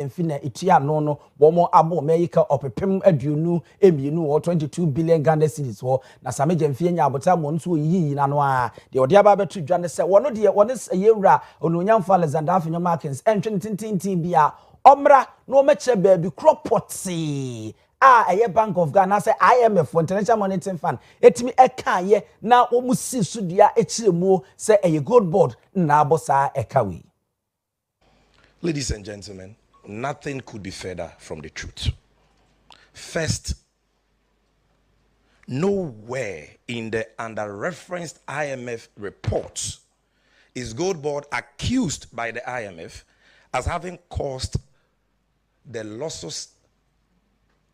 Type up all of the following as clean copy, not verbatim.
Enfina itia no womo abo America opepem aduonu emienu or 22 billion Ghana cedis ho na sameje mfie nya abota mo nso yiyi na no a de ode aba betu dwane se wono de wone yewura ononyamfa Alexander Afenyo Markins entwe tintintin bia omra no meche baabi cropotsi eye Bank of Ghana say IMF International Monetary Fund etimi eka ye na omusi sudua echiremu say eye gold board na abosa ekawi. Ladies and gentlemen, nothing could be further from the truth. First, nowhere in the under-referenced IMF reports is Gold Board accused by the IMF as having caused the losses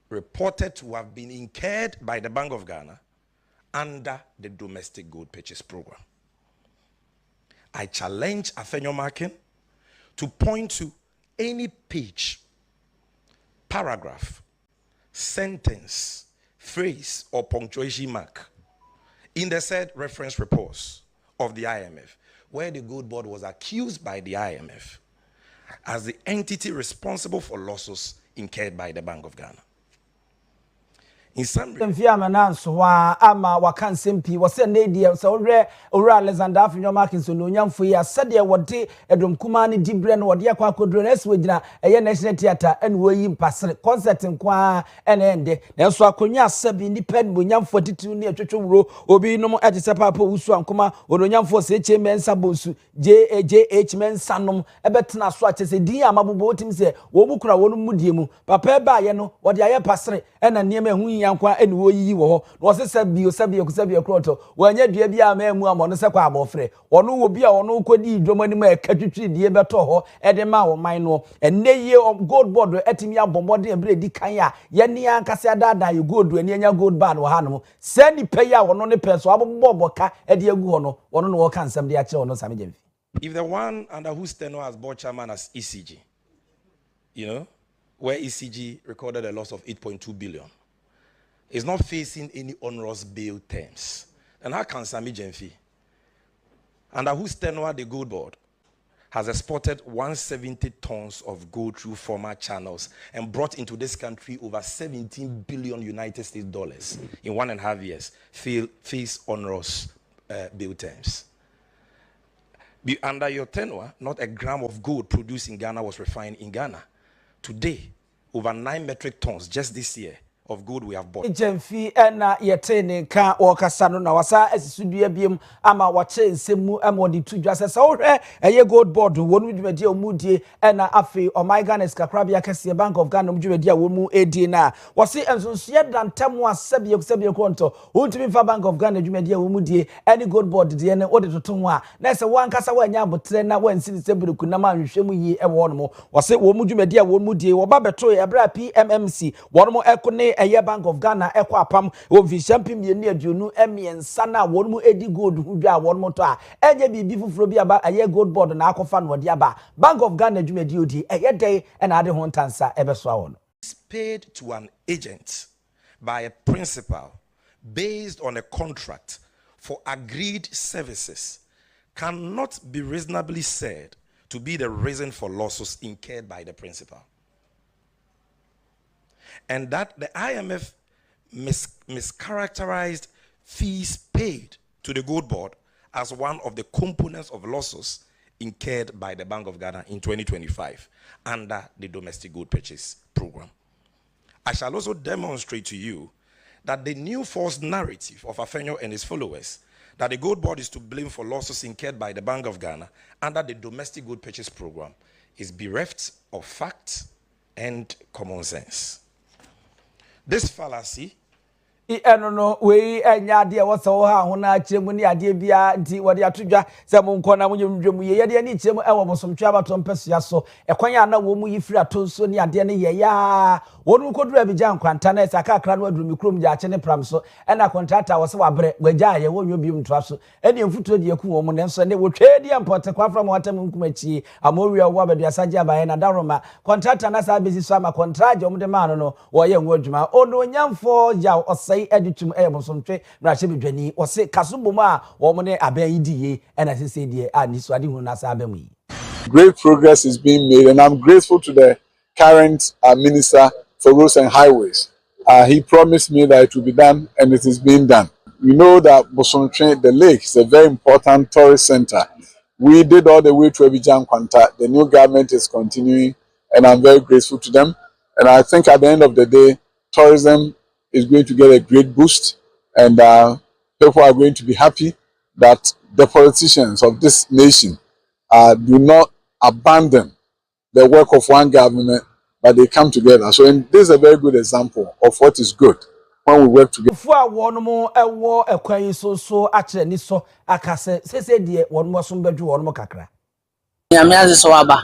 reported to have been incurred by the Bank of Ghana under the domestic gold purchase program. I challenge Afenyo Markin to point to any page, paragraph, sentence, phrase, or punctuation mark in the said reference reports of the IMF where the Gold Board was accused by the IMF as the entity responsible for losses incurred by the Bank of Ghana. In summary, ama wakansempi wase nedia so ora Alexander Afenyo Markins ononyamfo ya sade wode edom kuma ne dibre no wode akwa kodro na ese wagina eye National Theatre en woyi mpasre concert nkwa ene ende na so akonya asabi ni ped bonyamfo titu ne atwetworo obi nom agese papa wusu ankoma ononyamfo se eche mensa bonsu JH mensa nom ebetena so achese din amabobo otim se wo bukura wonu mudie mu papa ba ye no wode aye pasre ena niam ehu yankwa eni wo yiyi wo ho no se sabio kroto wanya dua bia ma emu amono se kwa abofre ono wo bia ono kodi dwomani ma ekatwitwi die beto ho ede ma wo man no enne ye gold board etimi abombode ebre di kan ya ye ne ankase adada ye gold ani anya gold band wo hanom se ni pay ya wono ne peso aboboboka ede agu ho no wono no wo kan sam de ache wono same jemfi. If the one under whose tenure as board chairman as ECG, you know, where ECG recorded a loss of 8.2 billion, is not facing any onerous bail terms, and how can Sami Jemfi, under whose tenure the Gold Board has exported 170 tons of gold through former channels and brought into this country over 17 billion United States dollars in 1.5 years, face onerous bail terms? Under your tenure, not a gram of gold produced in Ghana was refined in Ghana. Today, over 9 metric tons just this year of gold we have bought. Jemfi ena yetene ka wakasa no na wasa esisudua biem ama wache nsemu amodi tudwa sesa ohwe eye gold board wonu dwumadi omudie ena afi Owia Kaseɛ Bank of Ghana omdwumadi a womu edi na wase ensonsuye dantemu asebie konto untimi fa Bank of Ghana dwumadi a womudie eni gold board de ne ode toto ho a na se wankasa wanya abotre na wansini seburuku na manhwehwemu yi ewo no mo wase womu dwumadi a womudie wo ba beto ebra PMMC wono mo ekone eye Bank of Ghana ekwa apam wo vishampi mienu aduonu emiensa na wonmu edi gold hudwa a wonmu to a enye bibi fufuro bi aba eye gold board na akofa no de aba Bank of Ghana dwumadi odi eye dey na ade ho ntansa ebeso awon. Paid to an agent by a principal based on a contract for agreed services cannot be reasonably said to be the reason for losses incurred by the principal. And that the IMF mischaracterized fees paid to the Gold Board as one of the components of losses incurred by the Bank of Ghana in 2025 under the domestic gold purchase program. I shall also demonstrate to you that the new false narrative of Afenyo and his followers that the Gold Board is to blame for losses incurred by the Bank of Ghana under the domestic gold purchase program is bereft of fact and common sense. This fallacy no we enya de wose wo ha ho na kiremu ni ade bia nti wode atodwa se mo nko na munyemdwemu ye de ni kiremu ewo bosomtwa bato mpesua so ekwanya na wo mu yifira tonso ni ade ne ye ya wonu kodura bija nkwanta na esa kakra no aduru mikrom ja ache ne pram so ena contractor wo se wabre gwaja ye wo nwo bi mtwa so ene mfuto de yaku wo mu ne nso ne wo twedi importe kwa from watam nkumachi amowia wo abadu asaje abaye na daroma contractor na sa bezi so ama contract wo de ma no wo ye nwo adwuma ono nyamfo ja editum bosomtwe brahye bedwani wose kasubom a wo mo ne aban yidiye na sese die a ni so ade hu na sa abam yi. Great progress is being made, and I'm grateful to the current Minister for Roads and Highways. He promised me that it will be done, and it is being done. We know that Bosontre, the lake, is a very important tourist center. We did all the way to Abidjan Kwanta. The new government is continuing, and I'm very grateful to them. And I think at the end of the day, tourism is going to get a great boost, and people are going to be happy that the politicians of this nation do not abandon the work of one government, but they come together. So this is a very good example of what is good when we work together. For one more, a war, a quay so actually so akase say dear one more some bedroom one more kakra. Yamia Swaba.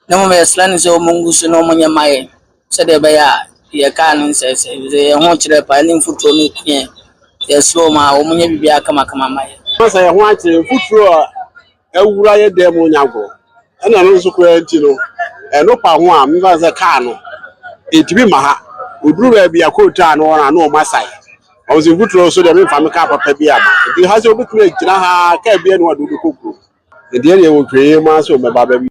No more slants or mongoose no money my said the bear. Ye cannon says they want to piling foot to me. Yes, slow my woman be a kama. Because I want to put through a riot demo yago. And I also create, and no power, me as a cano. It be my would be a cool town or I know my side. I was in Woodrow, so the family cap of Pebia. It has a bit make Caribbean what do the cuckoo. The area will create mass of my baby.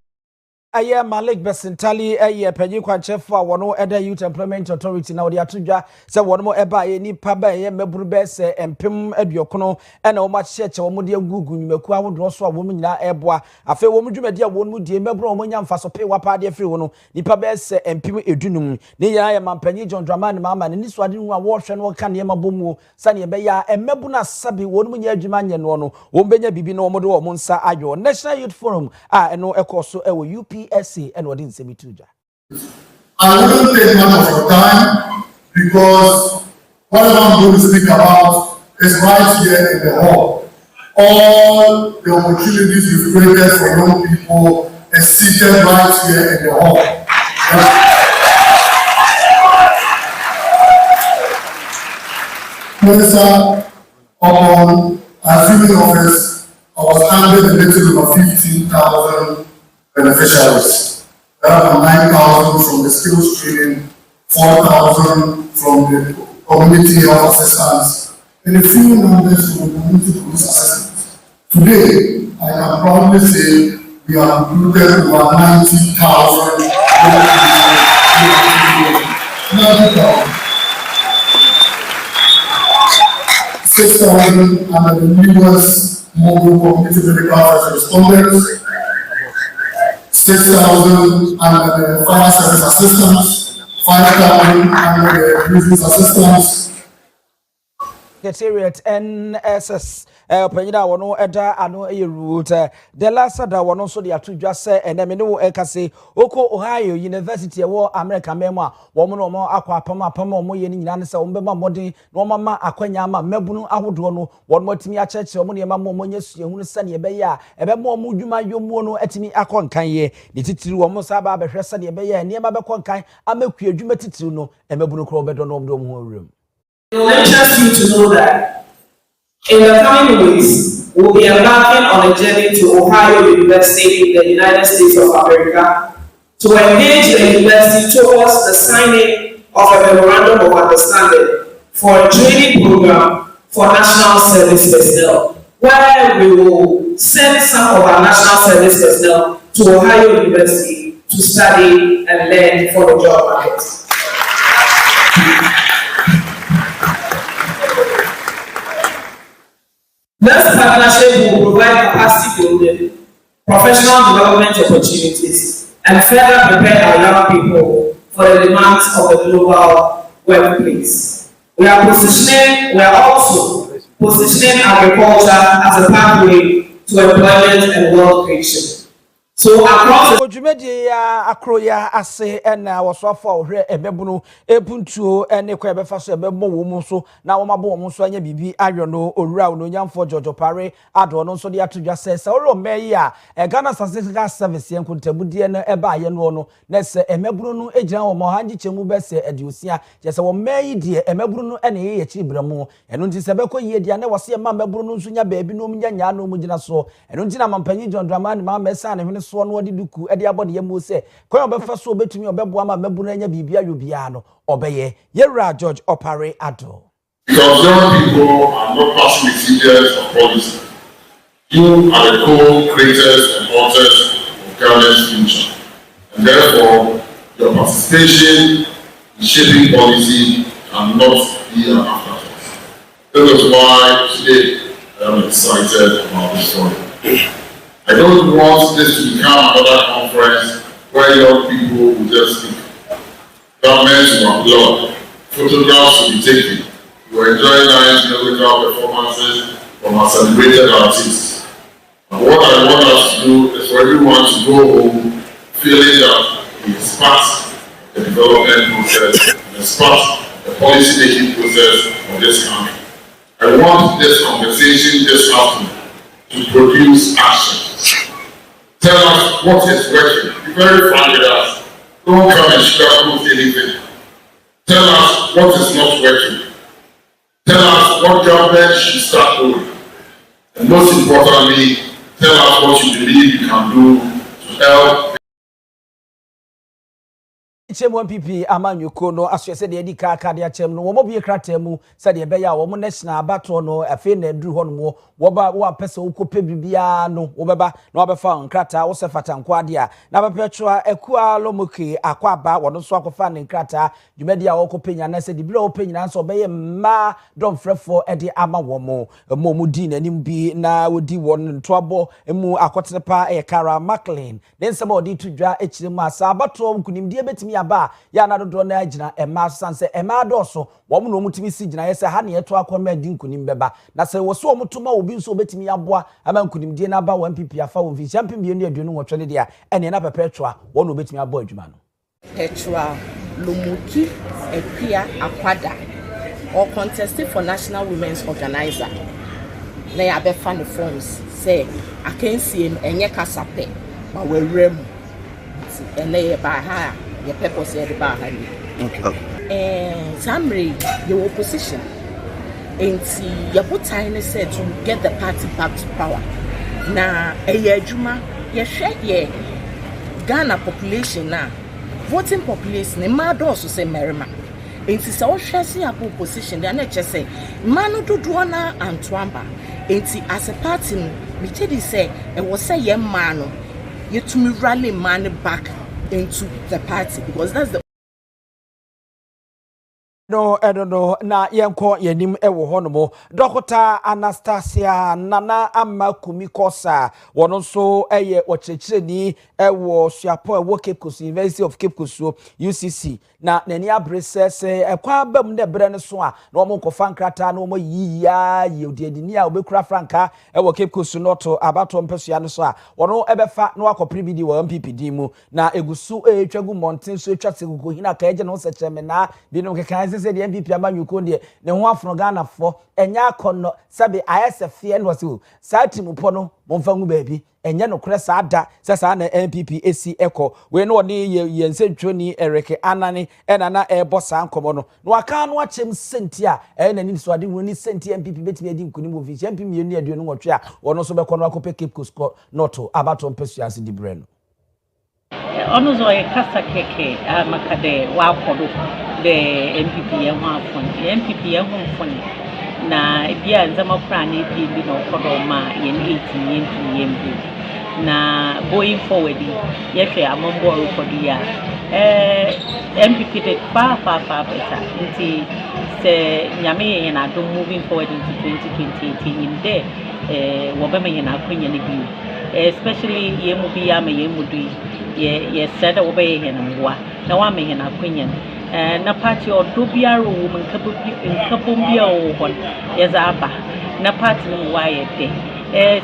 Aye Malik Besintali aye panyi kwanchefo a wono eda Youth Employment Authority na odi atodwa se wono mo eba ye nipa ba ye maburu be se empem aduokono ena wo ma cheche wo mo de agugu nyumaku awodo so a wo mo nyina eboa afa wo mo dwumade a wo mo die maburu wo mo nya mfa so pe wapa de afri wono nipa be se empem edunum ne ya ye mampanyi John Dramani mama ne niso ade nu a wo hwe no ka ne mabomu sane be ya emabu na sabi wo mo nya adwuma nye no no wo benya bibi na wo mo de wo mo nsa ayo National Youth Forum eno ekoso ewo UPSC and what didn't say me too. I wouldn't take much of your time because whatever I'm going to speak about is right here in the hall. All the opportunities you've created for young people is seated right here in the hall. Minister, upon assuming office, I was handed a little over 15,000 beneficiaries. There are 9,000 from the skills training, 4,000 from the community health assistance, and a few numbers from the community police assistance. Today, I can proudly say we have included over 90,000. 6,000 under the newest mobile community medical first responders, 6,000 under the fire service assistance, 5,000 under the business assistance. Secretariat NSS Penida wono eda ano route the last da wono so de atodwa se eneme ne wo ekase oko Ohio University wo America memo a wo mo no akwa apam mo ye ni nyina ne se wo bema modern no mama akwanya ama mabunu ahodo no wo mo timi acheche wo ne mama mo nya suehunu se ne be ya ebe mo dwuma yomu no atimi akonkan ye ne titiri wo mo sa ba behwe se ne be ya ne ma be konkan amakua dwuma titiri no emabunu kro be do no ho awuram. It will interest you to know that in the coming weeks, we'll be embarking on a journey to Ohio University in the United States of America to engage the university towards the signing of a memorandum of understanding for a training program for national service personnel, where we will send some of our national service personnel to Ohio University to study and learn for the job market. This partnership will provide capacity building, professional development opportunities, and further prepare our young people for the demands of the global workplace. We are also positioning agriculture as a pathway to employment and wealth creation. So across Ojumedi ya akroya ase ena wasofo ohwe ebebunu epuntuo ene kwa ebefa so ebemo wo mu so na wo mabo wo so anya bibi ayono owura no nyamfo Jojo Pare ado no so de atodwa se wo meyi a Ghana Statistical Service yenkontabudie no eba ye no na se emebunu no egira wo mo hanji chemu be se ediosia je se wo meyi de emebunu no ene ye chibramo eno nti se beko ye dia na wose ma emebunu no nso nya baabi no mu nya no mu gina so eno nti na mampanyi John Dramani ma mesa ne hwene so no wadi duku edi abode ye mu se kwa obefa so obetumi obebo ama mebunu anya bibia yobia no obeye Yewra George Opare Ado. Because young people are not passive recipients of policy. You are the co-creators and authors of Ghana's future. And therefore, your participation in shaping policy cannot be an afterthought. That is why today I am excited about this story. I don't want this to become another conference where young people will just speak. Governments will applaud, photographs will be taken, we will enjoy nice musical performances from our celebrated artists. And what I want us to do is for everyone to go home feeling that it is part of the development process and it's part of the policy making process of this country. I want this conversation this afternoon to produce action. Tell us what is working. Be very frank with us. Don't come and sugarcoat anything. Tell us what is not working. Tell us what government should start doing. And most importantly, tell us what you believe you can do to help. Chem one PP amanyuko no aso se de edi ka de achem no wo mo bie kratemu se de be ya wo mo national battle no afi na duru ho no wo ba wo apese wo kope bibia no wo beba na wo befa nkrata wo se fata nko ade a na bepetwa akua lomoke akwa ba wo no so akofa ne nkrata dwumadi a wo kopenya na se de bile wo penya so be ye ma don frefo e de ama wo mo mo di nanim bi na wo di won ntoabo emu akotepa e Kara Maclean den se ma di tudwa echiremu asa battle nkunimdie betimi aba ya na dodo na agina ema sanse ema doso wo mu no mutimi si gina yese ha ne yeto akoma di nkunim beba na se wo so wo mutuma obi nso betimi aboa ama nkunim die na ba 1 pp afa wo fi champion bi ne aduonu wo twene dia ene na pepetwa wo no betimi aboa adwuma no Petra Lomuki Epia Akwada or contested for National Women's Organizer na ya be fan forms say I can see him enye kasape ma we rem ene ba ha your purpose here the okay. Samri your opposition and your put time said to get the party back to power. Na juma ye share ye Ghana population now voting population in my also say Merima. And so share see a opposition they just say manu do duana and twamba. And as a party me tell you say it was say ye manu you to me rally money back into the party because that's the no I don't know na yenko yenim ewo honomo Dr. Anastasia Nana Amakumi Kosa wono so eye ochechireni ewo suapo ewo Cape Coast University of Cape Coast UCC na nani abrese se ekwa bam de bre ne so a na omo kofa nkrata na omo yiya yodiadini a obekura franka ewo Cape Coast noto abato mpesua no so a wono ebefa na wakopre bi di wo MPPD mu na egusu etwagu mountain so etwa segugo hina ka eje no secheme na bi no keka se de MPP amanyuko de ne ho afro Ghana fo enya akono sabe ISF no wase satimupo no momfa ngu baabi enye no kure saada sesa na MPP AC eko we no ne yensentwoni Eric Anani ena na ebosa nkomo no no aka no achem senti a na ni so ade woni senti MPP betimi adi nkuni mu fi MPP mienu aduonu nwotwe a wono so beko no akope Cape Coast noto abato mpesua se di breno ono zo e kasa keke makade wa kodo de MPP ya mwafon MPP ya mwafon na bia nzama kura na bi no kodo ma yen 18 yen na going forward yehwe amambo record ya MPP did far better nti se nyame yen adom moving forward into 2028 in there wo be me yen akonya ne bi especially yemu bi ya me yemu du ye said wo be yen mwa na wa me yen akonya na party odo biara wo man nkabom bia wo hon yezaba na party no wa ye de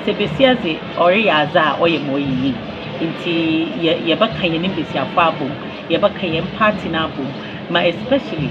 se besiaze ori aza oye moyi nti ye baka ye nimbesi afabo ye baka ye party na abo ma especially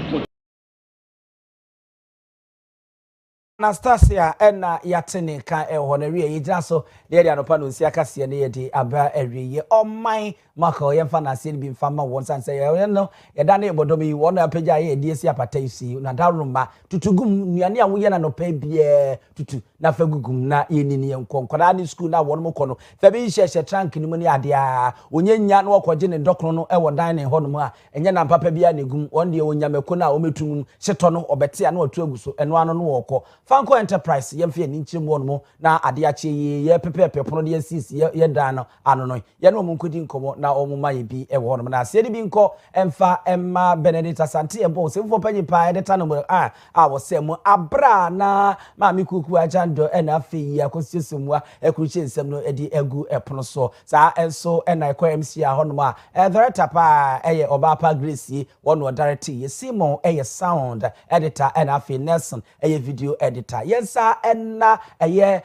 Anastasia ena yatene ka ehonere ye gina so de de anopa no nsia kase ne ye de aba awiye oman maka yemfa na ase bi mfa ma won sanse ye no ye da na ebodo mi won apagya ye de esi apata isi na daruma tutugum nuane a wo ye na no pa bie tutu na fagugum na ye ni ne nkonkoda ni school na won mo kono fa bi hye trank ni mu ne ade a onye nya na okoje ne dokro no e wo dan ne hono mu a enye na papa bia ne gum won de onya meko na o metum hyeto no obete a na otu aguso eno ano no woko Fanko Enterprise yemfe ni nchimwo no na ade ache ye pepepe pono de sisi ye dan no ano no ye no munkodi nkomo na omuma ye bi e wo no na ase de bi nko emfa emma Benedict Asante embo se fo panyi pa de tano a wo se mu abra na ma mi kuku ajando e na afi yi akosiesemua e kuruche nsem no e di egu epono so sa enso e na ekwa MC a hono ma e director pa e ye Obapa Gracie wono director ye Simon e ye sound editor e na afi Nelson e ye video editor yensa enna e ye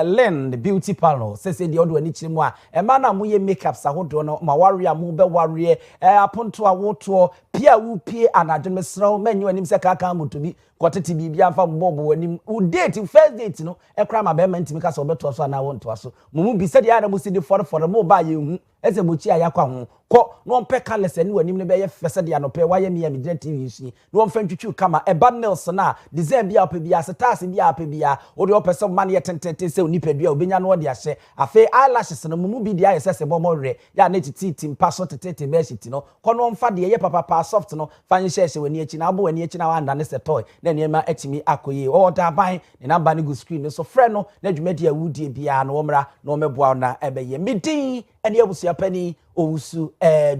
Len the beauty panel se di odo ani chirimu a e ma na mo ye makeup sa hodo no ma warrior mo be warrior aponto a woto pia wu pie anadweme sraw manyu anim se kaka motobi kwotete bibia afa mbobo anim u date first date no e kra ma be ma ntimi ka so beto so na wonto so mumu bi se dia na musi di for mo ba ye hu ese mochi ayakwa ho ko no mpeka lese ni wanim ne be ye fese dia no pe wa ye mi Media TV shi no mfa ntwitwu kama e ba Mills na design bia opa bia stars bia opa bia o de opese man ye tentente se onipadua obenya no de ahye afi eyelashes no mumu bi dia ye sese bomore ya na titi mpaso tete meshiti no ko no mfa de ye papa soft no fanye sheshe wani echi na abo wani echi na wanda ne se toy na niema etimi akoye o da ban ne number ne go screen so frɛ no na dwumadi awudie bia no omra no meboa na ebeye midin ene abusia pani owusu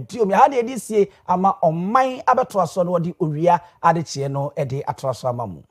diomi ha de edisie ama oman abeto aso no de owia adechie no ede ato aso amamu